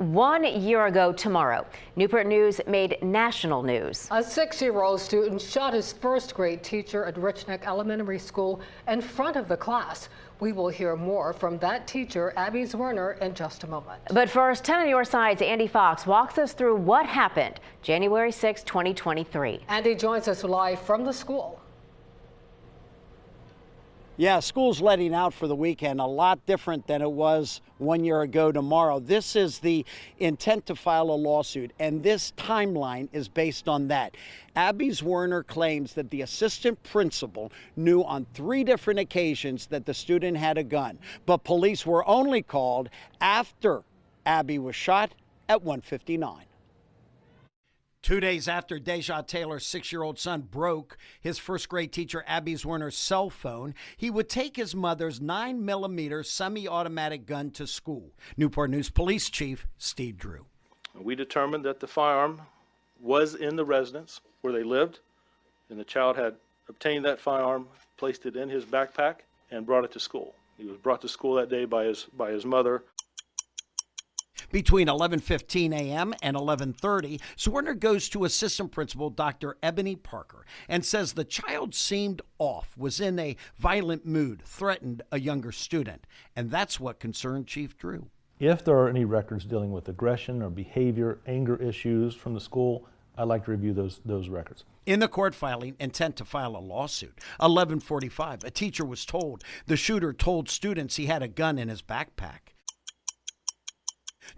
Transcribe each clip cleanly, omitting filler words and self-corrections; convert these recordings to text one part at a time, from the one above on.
1 year ago tomorrow, Newport News made national news. A 6-year-old student shot his first grade teacher at Richneck Elementary School in front of the class. We will hear more from that teacher, Abby Zwerner, in just a moment. But first, 10 on your side's Andy Fox walks us through what happened January 6, 2023. Andy joins us live from the school. Yeah, school's letting out for the weekend, a lot different than it was 1 year ago tomorrow. This is the intent to file a lawsuit, and this timeline is based on that. Abby Zwerner claims that the assistant principal knew on 3 different occasions that the student had a gun, but police were only called after Abby was shot at 1:59. 2 days after Deja Taylor's 6-year-old son broke his first grade teacher Abby Zwerner's cell phone, he would take his mother's 9mm semi-automatic gun to school. Newport News Police Chief Steve Drew. We determined that the firearm was in the residence where they lived, and the child had obtained that firearm, placed it in his backpack, and brought it to school. He was brought to school that day by his mother. Between 11:15 a.m. and 11:30, Zwerner goes to assistant principal Dr. Ebony Parker and says the child seemed off, was in a violent mood, threatened a younger student. And that's what concerned Chief Drew. If there are any records dealing with aggression or behavior, anger issues from the school, I'd like to review those records. In the court filing, intent to file a lawsuit. 11:45, a teacher was told the shooter told students he had a gun in his backpack.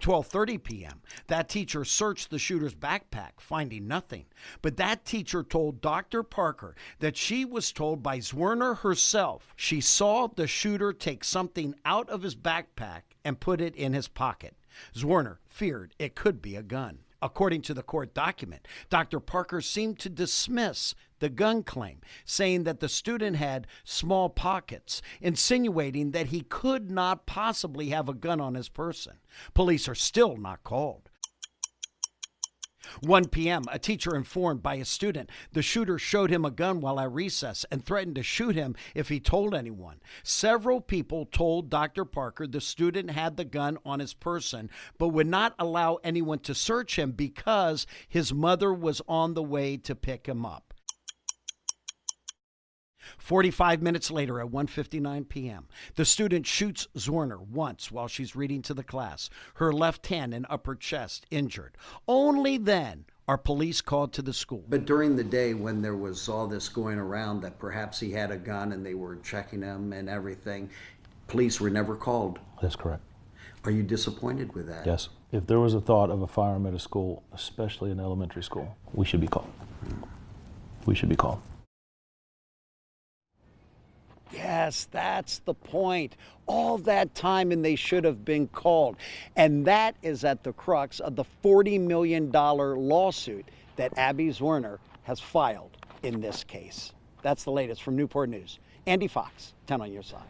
12:30 p.m., that teacher searched the shooter's backpack, finding nothing. But that teacher told Dr. Parker that she was told by Zwerner herself she saw the shooter take something out of his backpack and put it in his pocket. Zwerner feared it could be a gun. According to the court document, Dr. Parker seemed to dismiss the gun claim, saying that the student had small pockets, insinuating that he could not possibly have a gun on his person. Police are still not called. 1 p.m., a teacher informed by a student the shooter showed him a gun while at recess and threatened to shoot him if he told anyone. Several people told Dr. Parker the student had the gun on his person, but would not allow anyone to search him because his mother was on the way to pick him up. 45 minutes later at 1:59 p.m., the student shoots Zwerner once while she's reading to the class, her left hand and upper chest injured. Only then are police called to the school. But during the day when there was all this going around that perhaps he had a gun and they were checking him and everything, police were never called. That's correct. Are you disappointed with that? Yes. If there was a thought of a firearm at a school, especially an elementary school, we should be called. We should be called. Yes, that's the point. All that time and they should have been called. And that is at the crux of the $40 million lawsuit that Abby Zwerner has filed in this case. That's the latest from Newport News. Andy Fox, 10 on your side.